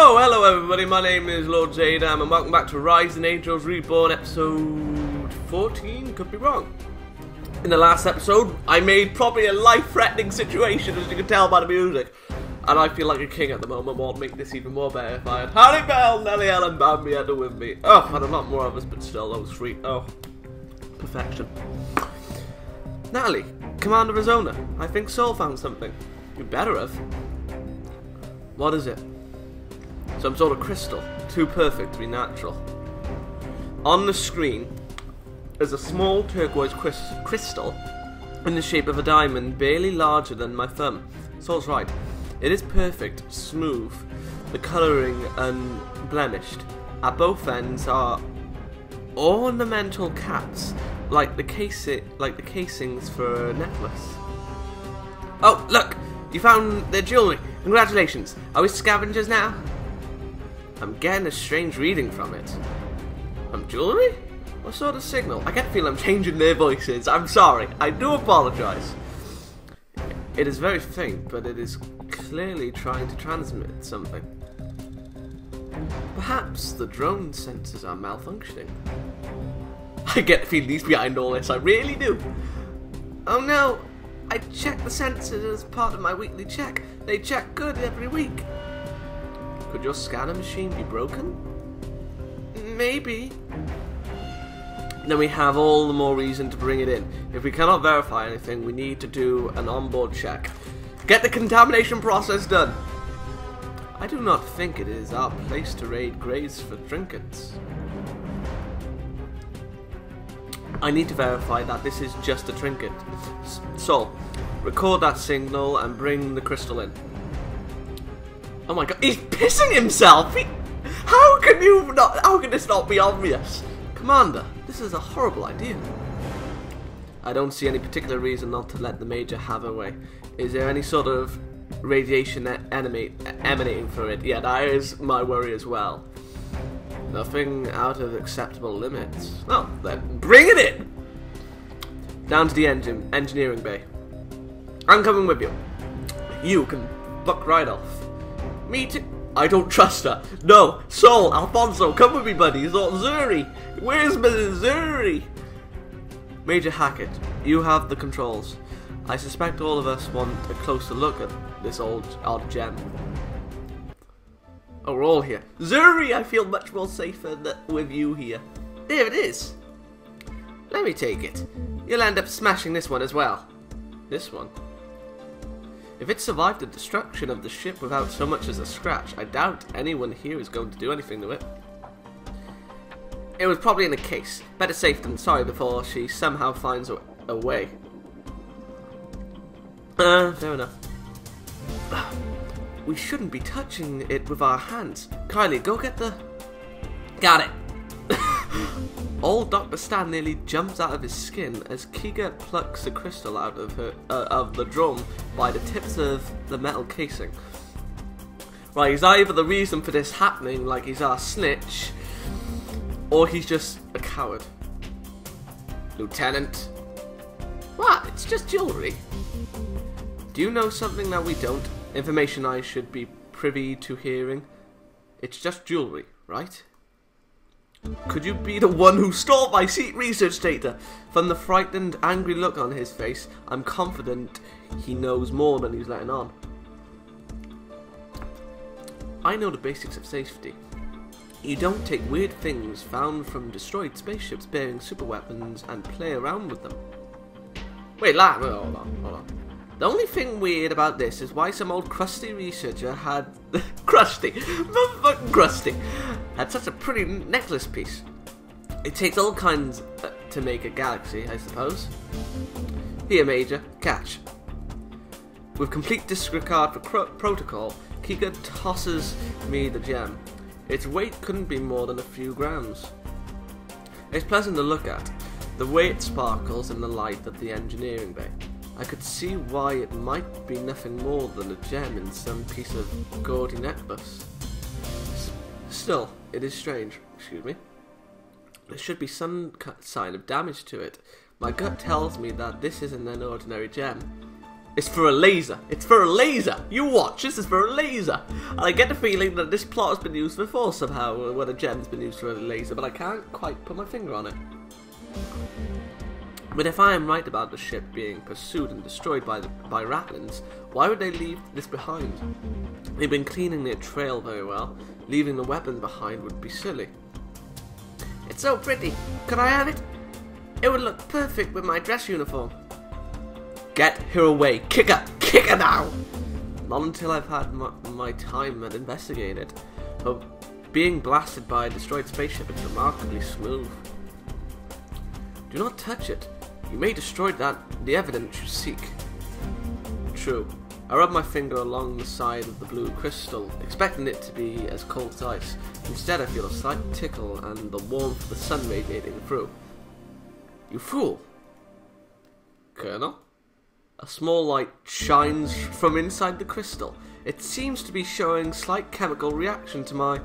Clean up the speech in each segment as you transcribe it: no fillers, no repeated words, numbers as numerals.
Oh, hello everybody, my name is Lord Xaydam and welcome back to Rising Angels Reborn episode 14, could be wrong. In the last episode, I made probably a life-threatening situation, as you can tell by the music. And I feel like a king at the moment. What would make this even more better if I had Harry Bell, Nelly Ellen, Bambi had with me. Oh, and a lot more of us, but still, that was sweet. Oh, perfection. Natalie, Commander Arizona, I think Saul found something. You better have. What is it? Some sort of crystal. Too perfect to be natural. On the screen is a small turquoise crystal in the shape of a diamond, barely larger than my thumb. Saul's right. It is perfect, smooth, the colouring unblemished. At both ends are ornamental caps, like the casings for a necklace. Oh, look! You found their jewellery. Congratulations. Are we scavengers now? I'm getting a strange reading from it. Jewellery? What sort of signal? I get the feel I'm changing their voices. I'm sorry. I do apologise. It is very faint, but it is clearly trying to transmit something. Perhaps the drone sensors are malfunctioning. I get the feeling he's behind all this. I really do. Oh no. I check the sensors as part of my weekly check. They check good every week. Could your scanner machine be broken? Maybe. Then we have all the more reason to bring it in. If we cannot verify anything, we need to do an onboard check. Get the contamination process done. I do not think it is our place to raid graves for trinkets. I need to verify that this is just a trinket. So, record that signal and bring the crystal in. Oh my god, he's pissing himself! How can this not be obvious? Commander, this is a horrible idea. I don't see any particular reason not to let the Major have her way. Is there any sort of radiation emanating from it? Yeah, that is my worry as well. Nothing out of acceptable limits. Well, then bring it in! Down to the engineering bay. I'm coming with you. You can buck right off. Me too. I don't trust her. No, Saul, Alfonso, come with me, buddies. Or Zuri. Where's Mrs. Zuri? Major Hackett, you have the controls. I suspect all of us want a closer look at this odd gem. Oh, we're all here. Zuri, I feel much more safer with you here. There it is. Let me take it. You'll end up smashing this one as well. This one? If it survived the destruction of the ship without so much as a scratch, I doubt anyone here is going to do anything to it. It was probably in a case. Better safe than sorry before she somehow finds a way. Fair enough. We shouldn't be touching it with our hands. Kylie, go get the... Got it! Old Dr. Stan nearly jumps out of his skin as Kiga plucks the crystal out of the drum by the tips of the metal casing. Right, he's either the reason for this happening, like he's our snitch, or he's just a coward. Lieutenant. What? It's just jewellery. Do you know something that we don't? Information I should be privy to hearing? It's just jewellery, right? Could you be the one who stole my seat research data? From the frightened, angry look on his face, I'm confident he knows more than he's letting on. I know the basics of safety. You don't take weird things found from destroyed spaceships bearing superweapons and play around with them. Wait, hold on. The only thing weird about this is why some old crusty researcher had... crusty! Motherfucking crusty! Had such a pretty necklace piece. It takes all kinds to make a galaxy, I suppose. Here, Major. Catch. With complete disregard for protocol, Kika tosses me the gem. Its weight couldn't be more than a few grams. It's pleasant to look at, the way it sparkles in the light of the engineering bay. I could see why it might be nothing more than a gem in some piece of gaudy necklace. Still, it is strange. Excuse me. There should be some sign of damage to it. My gut tells me that this isn't an ordinary gem. It's for a laser. It's for a laser. You watch. This is for a laser. And I get the feeling that this plot has been used before somehow, when a gem's been used for a laser, but I can't quite put my finger on it. But if I am right about the ship being pursued and destroyed by Ratlins, why would they leave this behind? They've been cleaning their trail very well. Leaving the weapon behind would be silly. It's so pretty. Could I have it? It would look perfect with my dress uniform. Get her away. Kick her. Kick her now. Not until I've had my time and investigated. But being blasted by a destroyed spaceship is remarkably smooth. Do not touch it. You may destroy the evidence you seek. True. I rub my finger along the side of the blue crystal, expecting it to be as cold as ice. Instead, I feel a slight tickle and the warmth of the sun radiating through. You fool! Colonel? A small light shines from inside the crystal. It seems to be showing slight chemical reaction to my...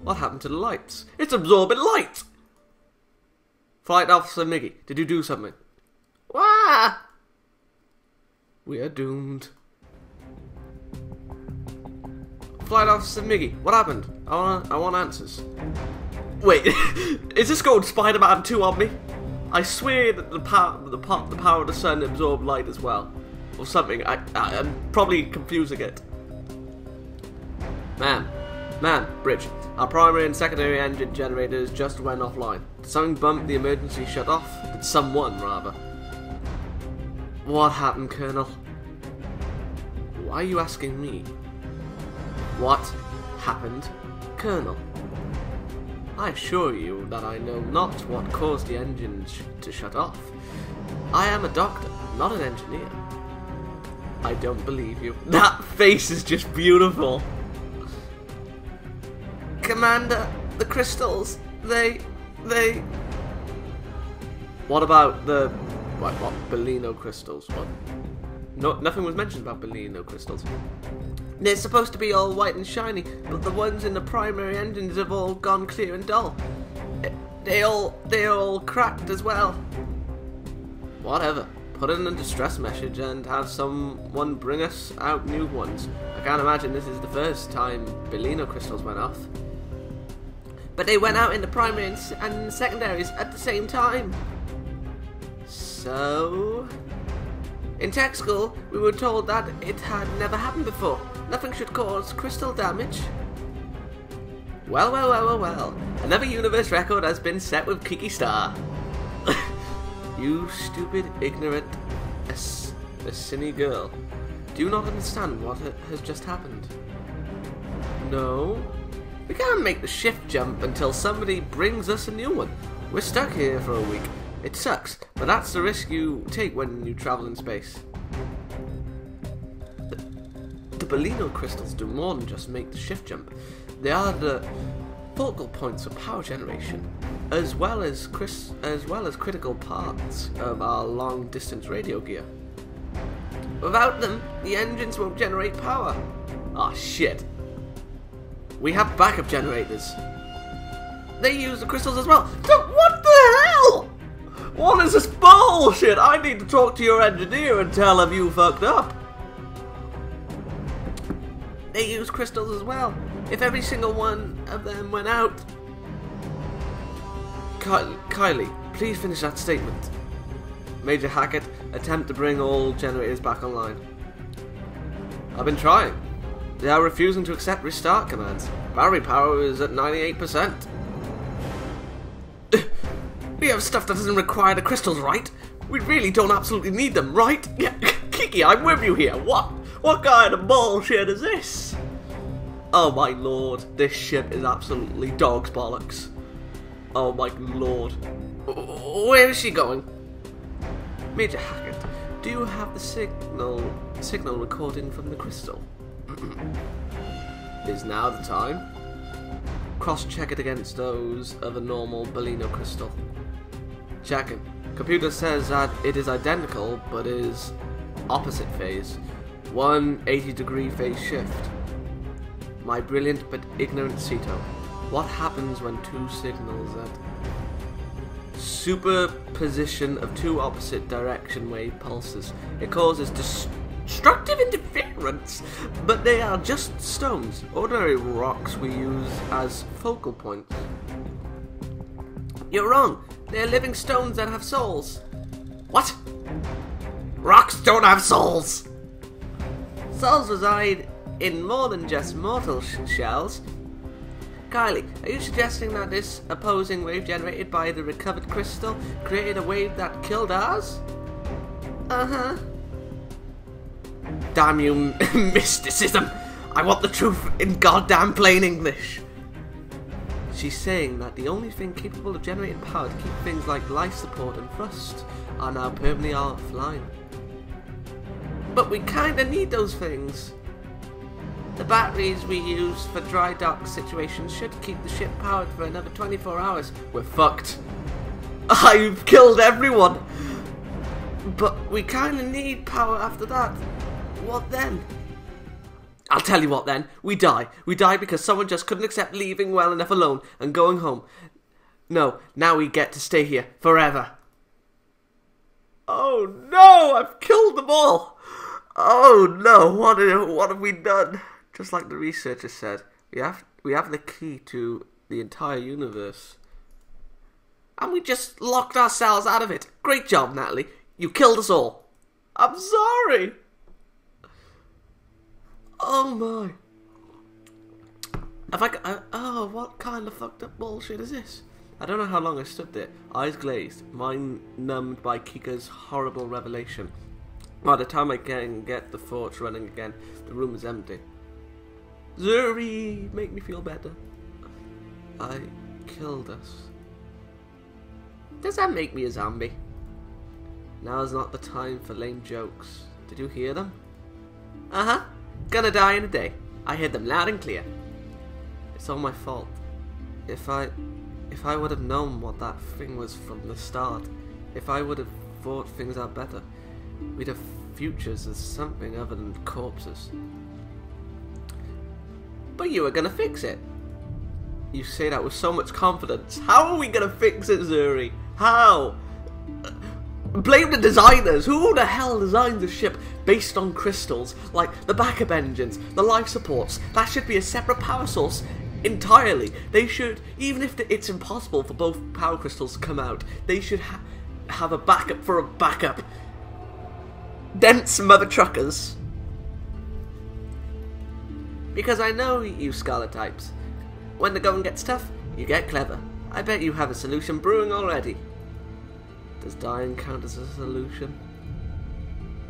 What happened to the lights? It's absorbing light! Flight Officer Miggy, did you do something? Wah! We are doomed. Flight Officer Miggy, what happened? I want answers. Wait, is this going Spider-Man 2 on me? I swear that the power of the sun absorbed light as well, or something. I'm probably confusing it. Man, Bridge. Our primary and secondary engine generators just went offline. Did something bump the emergency shut off? Did someone, rather? What happened, Colonel? Why are you asking me? What happened, Colonel? I assure you that I know not what caused the engines to shut off. I am a doctor, not an engineer. I don't believe you. That face is just beautiful. Commander, the crystals, they... What about the... What? Bellino crystals? What? No, nothing was mentioned about Bellino crystals. They're supposed to be all white and shiny, but the ones in the primary engines have all gone clear and dull. They're all cracked as well. Whatever. Put in a distress message and have someone bring us out new ones. I can't imagine this is the first time Bellino crystals went off. But they went out in the primary and secondaries at the same time. So... In tech school, we were told that it had never happened before. Nothing should cause crystal damage. Well. Another universe record has been set with Kiki Star. You stupid, ignorant, Assini girl. Do you not understand what has just happened? No? We can't make the shift jump until somebody brings us a new one. We're stuck here for a week. It sucks, but that's the risk you take when you travel in space. The Bellino crystals do more than just make the shift jump. They are the focal points of power generation, as well as critical parts of our long-distance radio gear. Without them, the engines won't generate power. Ah, shit. We have backup generators. They use the crystals as well. What the hell? What is this bullshit? I need to talk to your engineer and tell him you fucked up. They use crystals as well. If every single one of them went out... Kylie, please finish that statement. Major Hackett, attempt to bring all generators back online. I've been trying. They are refusing to accept restart commands. Battery power is at 98%. We have stuff that doesn't require the crystals, right? We really don't absolutely need them, right? Yeah, Kiki, I'm with you here. What kind of bullshit is this? Oh my lord, this ship is absolutely dog's bollocks. Oh my lord. Where is she going? Major Hackett, do you have the signal recording from the crystal? Is now the time? Cross-check it against those of a normal Bellino crystal. Checking. Computer says that it is identical, but is opposite phase. 180-degree phase shift. My brilliant but ignorant Ceto. What happens when two signals that... superposition of two opposite direction wave pulses. It causes destructive interference, but they are just stones, ordinary rocks we use as focal points. You're wrong. They're living stones that have souls. What? Rocks don't have souls! Souls reside in more than just mortal shells. Kylie, are you suggesting that this opposing wave generated by the recovered crystal created a wave that killed ours? Uh-huh. Damn you, mysticism! I want the truth in goddamn plain English! She's saying that the only thing capable of generating power to keep things like life support and thrust are now permanently offline. But we kinda need those things. The batteries we use for dry dock situations should keep the ship powered for another 24 hours. We're fucked. I've killed everyone! But we kinda need power after that. What then? I'll tell you what then. We die. We die because someone just couldn't accept leaving well enough alone and going home. No, now we get to stay here forever. Oh no! I've killed them all! Oh no! What have we done? Just like the researcher said, we have the key to the entire universe. And we just locked ourselves out of it. Great job, Natalie. You killed us all. I'm sorry. Oh my. Oh, what kind of fucked up bullshit is this? I don't know how long I stood there, eyes glazed, mind numbed by Kika's horrible revelation. By the time I can get the thoughts running again, the room is empty. Zuri, make me feel better. I killed us. Does that make me a zombie? Now is not the time for lame jokes. Did you hear them? Uh-huh. Gonna die in a day. I heard them loud and clear. It's all my fault. If I would have known what that thing was from the start, if I would have thought things out better, we'd have futures as something other than corpses. But you were gonna fix it. You say that with so much confidence. How are we gonna fix it, Zuri? How? Blame the designers. Who the hell designs a ship based on crystals? Like the backup engines, the life supports. That should be a separate power source entirely. They should, even if it's impossible for both power crystals to come out, they should have a backup for a backup. Dense mother truckers. Because I know you Scarlet types. When the going gets tough, you get clever. I bet you have a solution brewing already. Does dying count as a solution?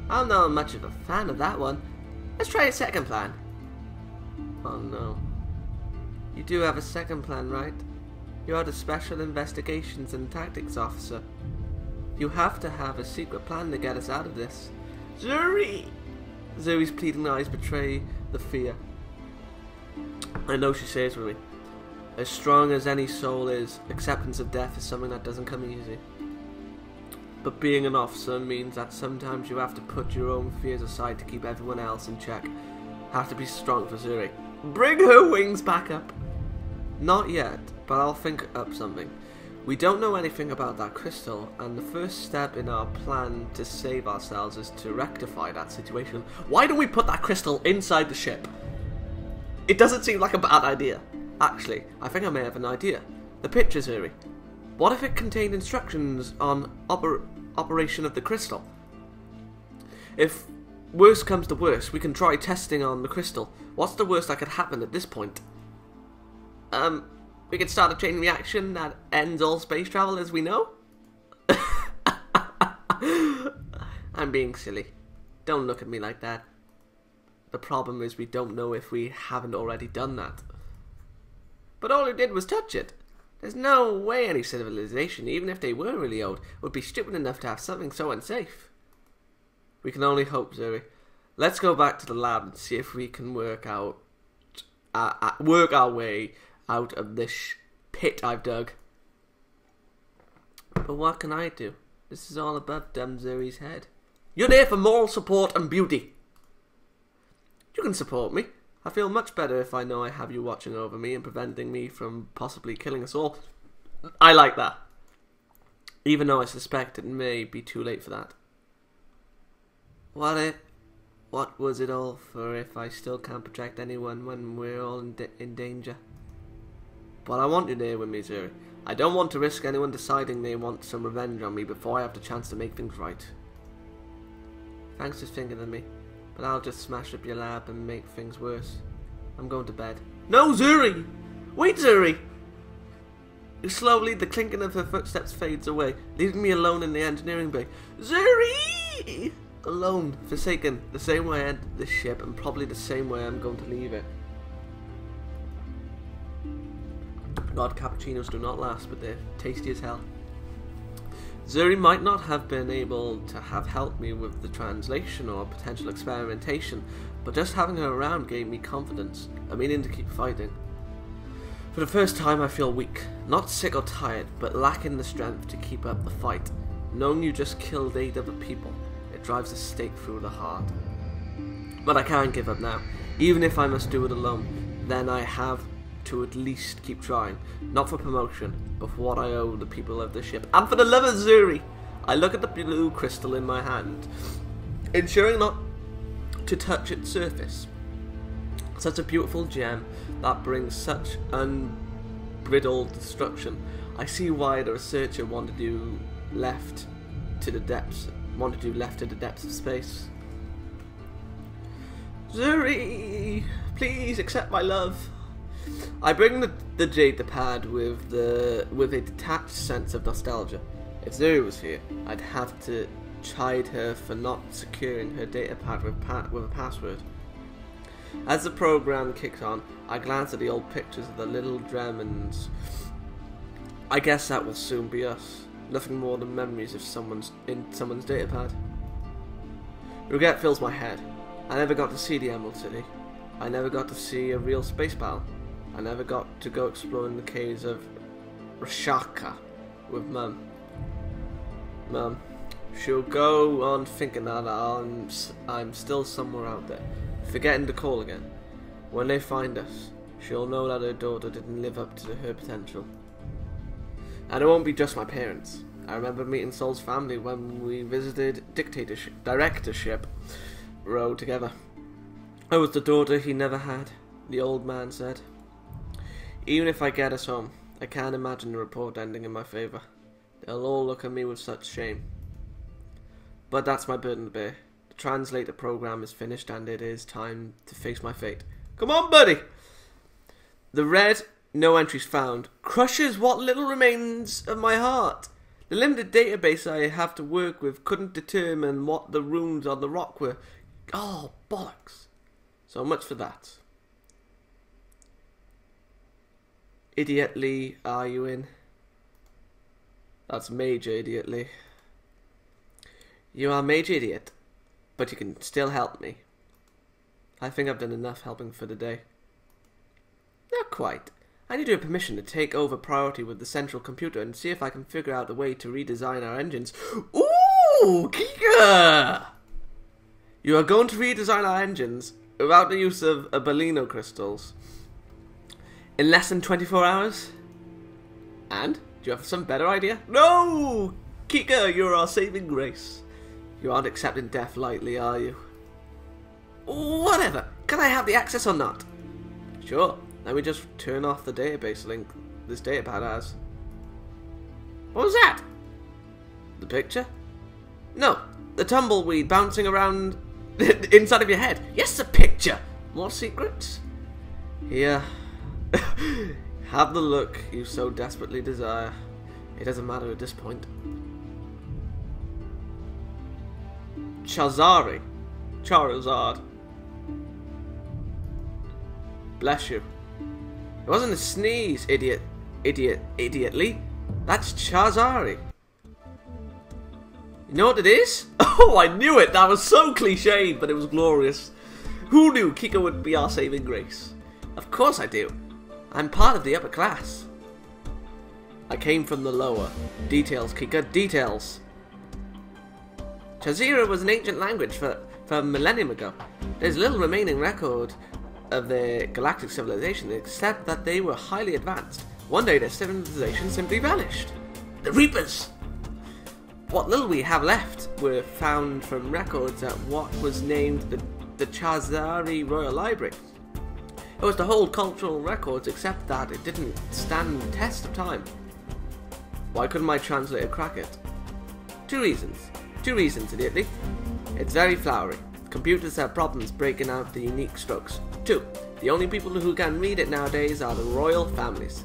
I'm not much of a fan of that one. Let's try a second plan. Oh no. You do have a second plan, right? You are the Special Investigations and Tactics Officer. You have to have a secret plan to get us out of this. Zuri! Zuri's pleading eyes betray the fear. I know she says with me. As strong as any soul is, acceptance of death is something that doesn't come easy. But being an officer means that sometimes you have to put your own fears aside to keep everyone else in check. Have to be strong for Zuri. Bring her wings back up! Not yet, but I'll think up something. We don't know anything about that crystal, and the first step in our plan to save ourselves is to rectify that situation. Why don't we put that crystal inside the ship? It doesn't seem like a bad idea. Actually, I think I may have an idea. The picture, Zuri. What if it contained instructions on operation of the crystal? If worst comes to worst, we can try testing on the crystal. What's the worst that could happen at this point? We could start a chain reaction that ends all space travel as we know? I'm being silly. Don't look at me like that. The problem is we don't know if we haven't already done that. But all we did was touch it. There's no way any civilization, even if they were really old, would be stupid enough to have something so unsafe. We can only hope, Zuri. Let's go back to the lab and see if we can work our way out of this pit I've dug. But what can I do? This is all above dumb Zuri's head. You're there for moral support and beauty. You can support me. I feel much better if I know I have you watching over me and preventing me from possibly killing us all. I like that. Even though I suspect it may be too late for that. What was it all for if I still can't protect anyone when we're all in danger? But I want you there with me, Zuri. I don't want to risk anyone deciding they want some revenge on me before I have the chance to make things right. Thanks for thinking of me, but I'll just smash up your lab and make things worse. I'm going to bed. No, Zuri! Wait, Zuri! Slowly, the clinking of her footsteps fades away, leaving me alone in the engineering bay. Zuri! Alone, forsaken, the same way I entered this ship, and probably the same way I'm going to leave it. God, cappuccinos do not last, but they're tasty as hell. Zuri might not have been able to have helped me with the translation or potential experimentation, but just having her around gave me confidence, a meaning to keep fighting. For the first time I feel weak, not sick or tired, but lacking the strength to keep up the fight. Knowing you just killed 8 other people, it drives a stake through the heart. But I can't give up now. Even if I must do it alone, then I have to at least keep trying. Not for promotion, but for what I owe the people of the ship. And for the love of Zuri! I look at the blue crystal in my hand, ensuring not to touch its surface. Such a beautiful gem that brings such unbridled destruction. I see why the researcher wanted you left to the depths of space. Zuri, please accept my love. I bring the jade pad with a detached sense of nostalgia. If Zuri was here, I'd have to chide her for not securing her data pad with a password. As the program kicks on, I glance at the old pictures of the little Dremons. I guess that will soon be us. Nothing more than memories of someone's data pad. Regret fills my head. I never got to see the Emerald City. I never got to see a real space battle. I never got to go exploring the caves of Rashaka with Mum. Mum, she'll go on thinking that I'm still somewhere out there, forgetting to call again. When they find us, she'll know that her daughter didn't live up to her potential. And it won't be just my parents. I remember meeting Sol's family when we visited Directorship Row together. I was the daughter he never had, the old man said. Even if I get us home, I can't imagine the report ending in my favour. They'll all look at me with such shame. But that's my burden to bear. The translator program is finished and it is time to face my fate. Come on, buddy! The red, no entries found, crushes what little remains of my heart. The limited database I have to work with couldn't determine what the runes on the rock were. Oh, bollocks. So much for that. Idiotly, are you in? That's major idiotly. You are major idiot, but you can still help me. I think I've done enough helping for the day. Not quite. I need your permission to take over priority with the central computer and see if I can figure out a way to redesign our engines. Ooh, Kika! You are going to redesign our engines without the use of Abolino crystals in less than 24 hours? And? Do you have some better idea? No! Kika, you're our saving grace. You aren't accepting death lightly, are you? Whatever. Can I have the access or not? Sure. Let me just turn off the database link this datapad has. What was that? The picture? No, the tumbleweed bouncing around inside of your head. Yes, the picture. More secrets? Here. Have the look you so desperately desire. It doesn't matter at this point. Charizard. Bless you. It wasn't a sneeze, idiotly. That's Charizard. You know what it is? Oh, I knew it! That was so cliched, but it was glorious. Who knew Kika would be our saving grace? Of course I do. I'm part of the upper class. I came from the lower. Details, Kika, details. Chazira was an ancient language from a millennium ago. There's little remaining record of their galactic civilization except that they were highly advanced. One day their civilization simply vanished. The Reapers! What little we have left were found from records at what was named the Chazari Royal Library. It was to hold cultural records, except that it didn't stand the test of time. Why couldn't my translator crack it? Two reasons, idiotly. It's very flowery. Computers have problems breaking out the unique strokes. 2. The only people who can read it nowadays are the royal families.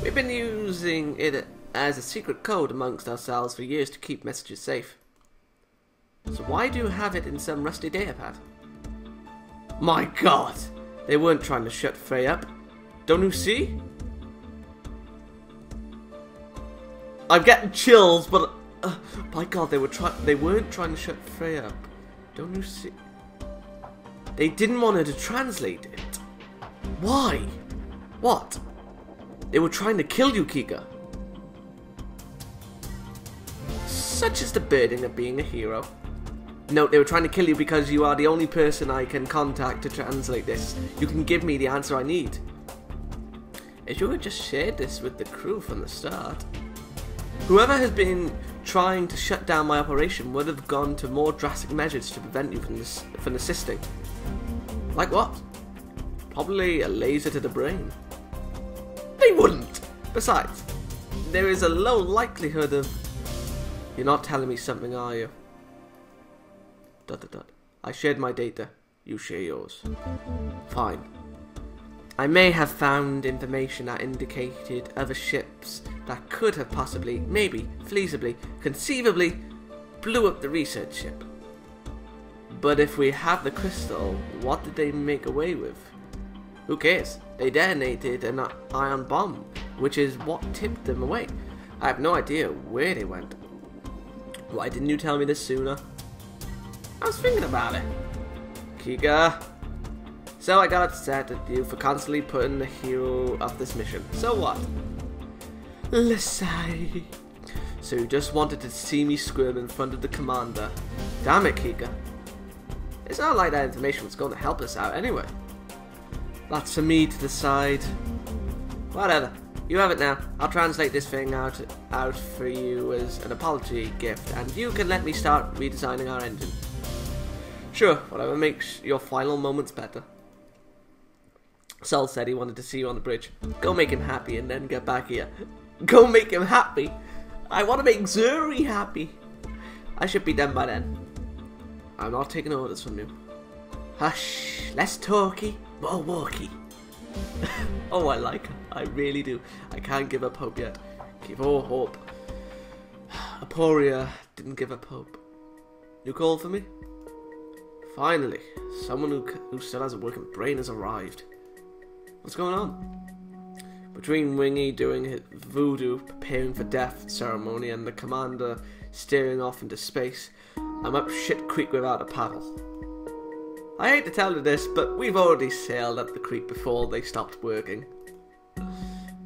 We've been using it as a secret code amongst ourselves for years to keep messages safe. So why do you have it in some rusty datapad? My god! They weren't trying to shut Frey up. Don't you see? I'm getting chills, but my god, they weren't trying to shut Frey up. Don't you see? They didn't want her to translate it. Why? What? They were trying to kill you, Kika. Such is the burden of being a hero. No, they were trying to kill you because you are the only person I can contact to translate this. You can give me the answer I need. If you had just shared this with the crew from the start. Whoever has been trying to shut down my operation would have gone to more drastic measures to prevent you from assisting. Like what? Probably a laser to the brain. They wouldn't! Besides, there is a low likelihood of... You're not telling me something, are you? ... I shared my data. You share yours. Fine. I may have found information that indicated other ships that could have possibly, maybe, feasibly, conceivably, blew up the research ship. But if we have the crystal, what did they make away with? Who cares? They detonated an ion bomb, which is what tipped them away. I have no idea where they went. Why didn't you tell me this sooner? I was thinking about it. Kika. So I got upset at you for constantly putting the hero off this mission. So what? Lissai. So you just wanted to see me squirm in front of the commander. Damn it, Kika. It's not like that information was going to help us out anyway. That's for me to decide. Whatever. You have it now. I'll translate this thing out for you as an apology gift, and you can let me start redesigning our engine. Sure, whatever makes your final moments better. Sol said he wanted to see you on the bridge. Go make him happy and then get back here. Go make him happy? I want to make Zuri happy. I should be done by then. I'm not taking orders from you. Hush, less talky, more walky. Oh, I like her. I really do. I can't give up hope yet. Keep all hope. Aporia didn't give up hope. You called for me? Finally, someone who still has a working brain has arrived. What's going on? Between Wingy doing his voodoo, preparing for death ceremony, and the commander steering off into space, I'm up shit creek without a paddle. I hate to tell you this, but we've already sailed up the creek before they stopped working.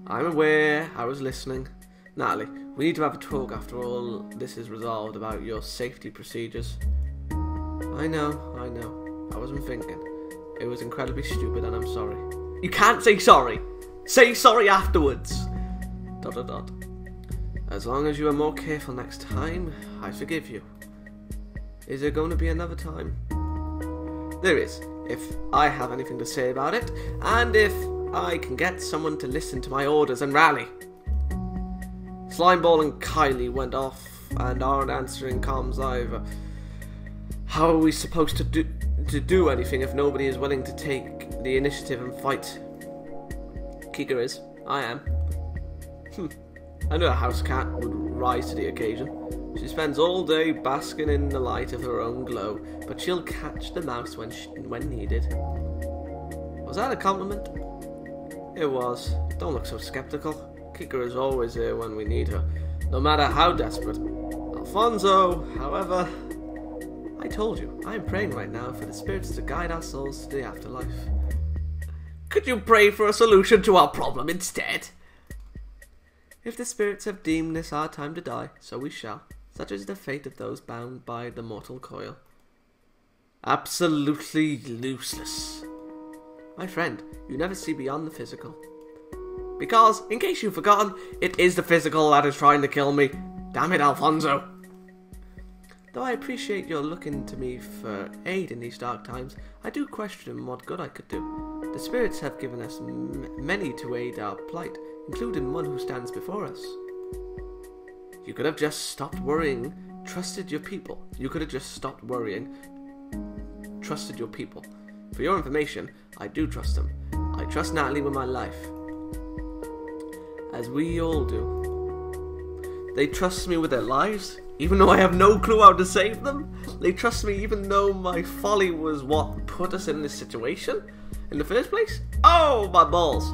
I'm aware, I was listening. Natalie, we need to have a talk after all this is resolved about your safety procedures. I know. I wasn't thinking. It was incredibly stupid and I'm sorry. You can't say sorry! Say sorry afterwards! ... As long as you are more careful next time, I forgive you. Is there going to be another time? There is, if I have anything to say about it, and if I can get someone to listen to my orders and rally. Slimeball and Kylie went off and aren't answering comms either. How are we supposed to do anything if nobody is willing to take the initiative and fight? Kika is. I am. I know a house cat would rise to the occasion. She spends all day basking in the light of her own glow, but she'll catch the mouse when needed. Was that a compliment? It was. Don't look so skeptical. Kika is always here when we need her, no matter how desperate. Alfonso, however... I told you, I am praying right now for the spirits to guide our souls to the afterlife. Could you pray for a solution to our problem instead? If the spirits have deemed this our time to die, so we shall. Such is the fate of those bound by the mortal coil. Absolutely useless. My friend, you never see beyond the physical. Because, in case you've forgotten, it is the physical that is trying to kill me. Damn it, Alfonso! Though I appreciate your looking to me for aid in these dark times, I do question what good I could do. The spirits have given us many to aid our plight, including one who stands before us. You could have just stopped worrying, trusted your people. You could have just stopped worrying, trusted your people. For your information, I do trust them. I trust Natalie with my life. As we all do. They trust me with their lives, even though I have no clue how to save them. They trust me even though my folly was what put us in this situation in the first place. Oh, my balls.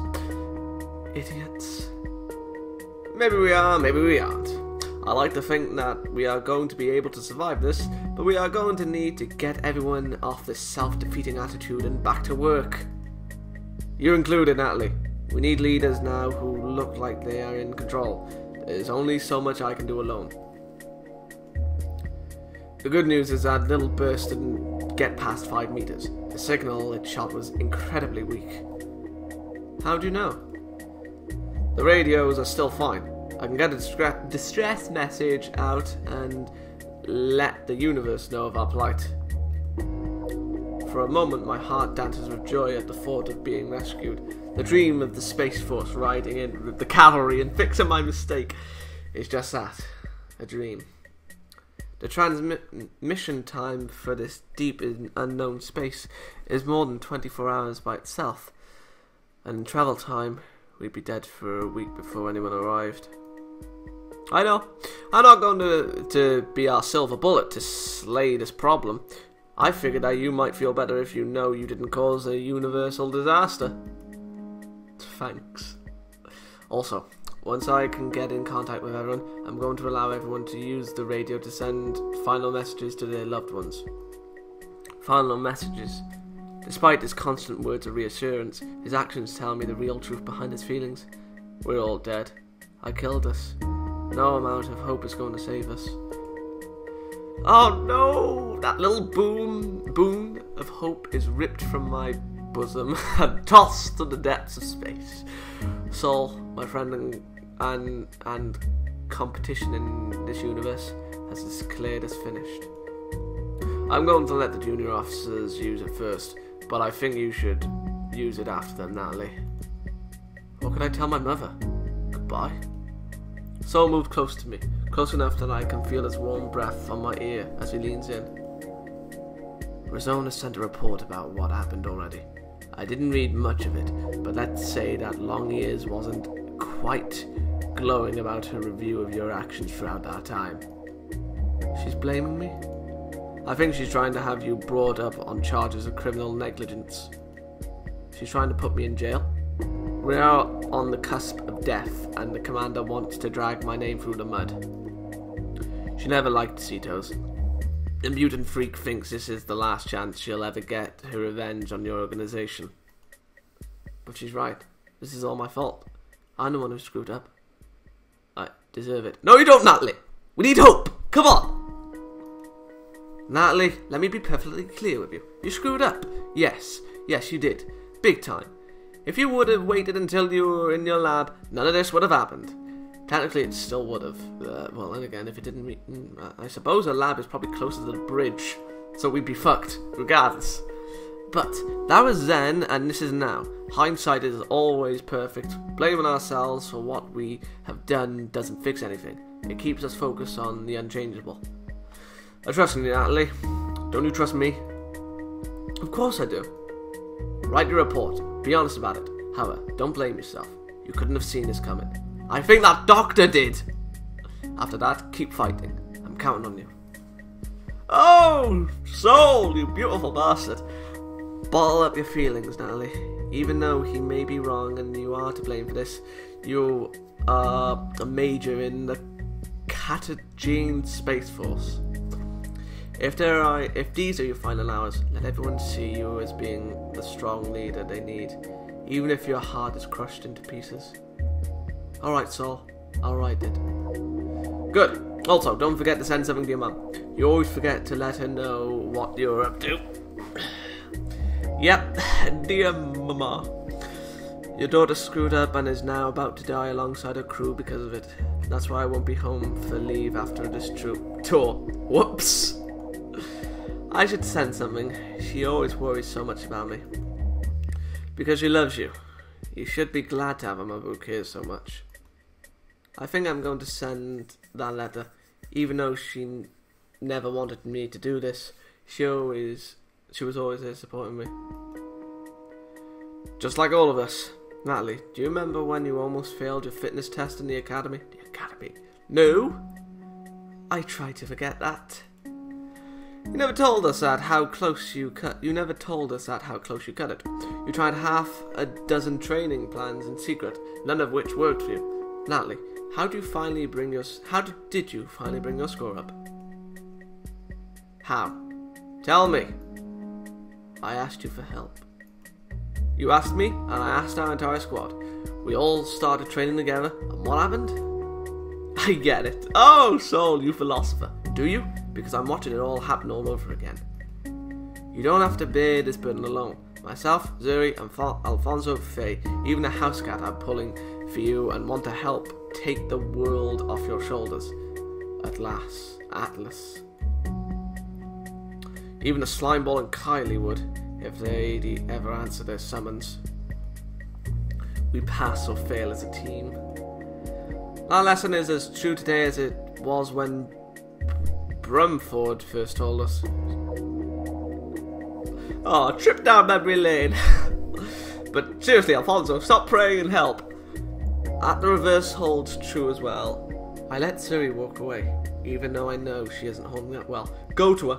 Idiots. Maybe we are, maybe we aren't. I like to think that we are going to be able to survive this, but we are going to need to get everyone off this self-defeating attitude and back to work. You're included, Natalie. We need leaders now who look like they are in control. There's only so much I can do alone. The good news is that little burst didn't get past 5 meters. The signal it shot was incredibly weak. How do you know? The radios are still fine. I can get a distress message out and let the universe know of our plight. For a moment, my heart dances with joy at the thought of being rescued. The dream of the Space Force riding in with the cavalry and fixing my mistake is just that, a dream. The transmission time for this deep in unknown space is more than 24 hours by itself, and in travel time, we'd be dead for a week before anyone arrived. I know, I'm not going to be our silver bullet to slay this problem. I figured that you might feel better if you know you didn't cause a universal disaster. Thanks. Also, once I can get in contact with everyone, I'm going to allow everyone to use the radio to send final messages to their loved ones. Final messages. Despite his constant words of reassurance, his actions tell me the real truth behind his feelings. We're all dead. I killed us. No amount of hope is going to save us. Oh no! That little boon of hope is ripped from my bosom and tossed to the depths of space. Sol, my friend and competition in this universe, has declared us finished. I'm going to let the junior officers use it first, but I think you should use it after them, Natalie. What could I tell my mother? Goodbye? Sol moved close to me, close enough that I can feel his warm breath on my ear as he leans in. Rizona sent a report about what happened already. I didn't read much of it, but let's say that Long Ears wasn't quite glowing about her review of your actions throughout that time. She's blaming me? I think she's trying to have you brought up on charges of criminal negligence. She's trying to put me in jail. We are on the cusp of death, and the commander wants to drag my name through the mud. She never liked Cetos. The mutant freak thinks this is the last chance she'll ever get her revenge on your organization. But she's right. This is all my fault. I'm the one who screwed up. I deserve it. No, you don't, Natalie! We need hope! Come on! Natalie, let me be perfectly clear with you. You screwed up. Yes. Yes, you did. Big time. If you would have waited until you were in your lab, none of this would have happened. Technically, it still would have. Well, then again, if it didn't... I suppose a lab is probably closer to the bridge, so we'd be fucked, regardless. But that was then, and this is now. Hindsight is always perfect. Blaming ourselves for what we have done doesn't fix anything. It keeps us focused on the unchangeable. I trust in you, Natalie. Don't you trust me? Of course I do. Write your report. Be honest about it. However, don't blame yourself. You couldn't have seen this coming. I think that doctor did. After that, keep fighting. I'm counting on you. Oh, Sol, you beautiful bastard. Bottle up your feelings, Natalie. Even though he may be wrong and you are to blame for this, you are a major in the Catagene Space Force. If these are your final hours, let everyone see you as being the strong leader they need, even if your heart is crushed into pieces. Alright, Sol. I'll write it. Good. Also, don't forget to send something to your mum. You always forget to let her know what you're up to. Yep, dear Mama. Your daughter screwed up and is now about to die alongside her crew because of it. That's why I won't be home for leave after this tour. Whoops! I should send something. She always worries so much about me. Because she loves you. You should be glad to have a mother who cares so much. I think I'm going to send that letter. Even though she never wanted me to do this, she was always there supporting me. Just like all of us. Natalie, do you remember when you almost failed your fitness test in the academy? The academy? No? I try to forget that. You never told us that how close you cut. You never told us that how close you cut it. You tried half a dozen training plans in secret, none of which worked for you. Natalie, how did you finally bring your score up? How? Tell me. I asked you for help. You asked me, and I asked our entire squad. We all started training together, and what happened? I get it. Oh, Soul, you philosopher. Do you? Because I'm watching it all happen all over again. You don't have to bear this burden alone. Myself, Zuri, and Alfonso, Faye, even the house cat are pulling for you and want to help take the world off your shoulders. At last, Atlas. Even the Slimeball and Kylie would, if they'd ever answer their summons. We pass or fail as a team. Our lesson is as true today as it was when Brumford first told us. Oh, trip down memory lane. But seriously, Alfonso, stop praying and help. At the reverse holds true as well. I let Siri walk away, even though I know she isn't holding up well. Go to her.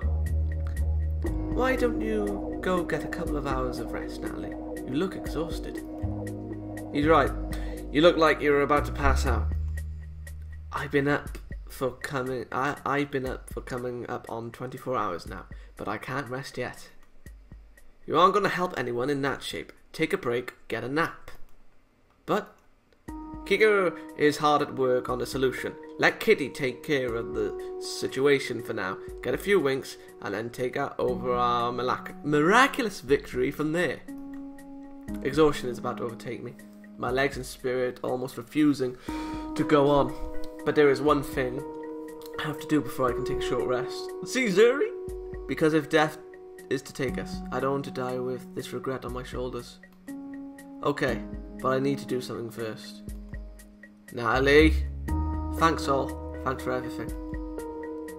Why don't you go get a couple of hours of rest, Natalie? You look exhausted. He's right. You look like you're about to pass out. I've been up for coming up on 24 hours now, but I can't rest yet. You aren't going to help anyone in that shape. Take a break, get a nap. But Kiko is hard at work on a solution. Let Kitty take care of the situation for now. Get a few winks, and then take out over our miraculous victory from there. Exhaustion is about to overtake me. My legs and spirit almost refusing to go on. But there is one thing I have to do before I can take a short rest. See, Zuri? Because if death is to take us, I don't want to die with this regret on my shoulders. Okay, but I need to do something first. Natalie, thanks all. Thanks for everything.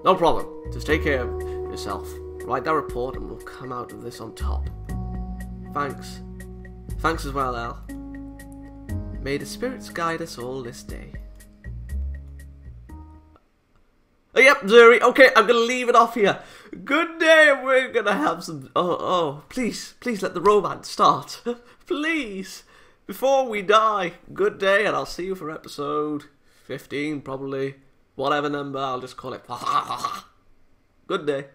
No problem. Just take care of yourself. Write that report and we'll come out of this on top. Thanks. Thanks as well, Al. May the spirits guide us all this day. Oh, yep, Zuri. Okay, I'm going to leave it off here. Good day, and we're going to have some... please let the romance start. Please. Before we die. Good day, and I'll see you for episode 15, probably. Whatever number, I'll just call it. Good day.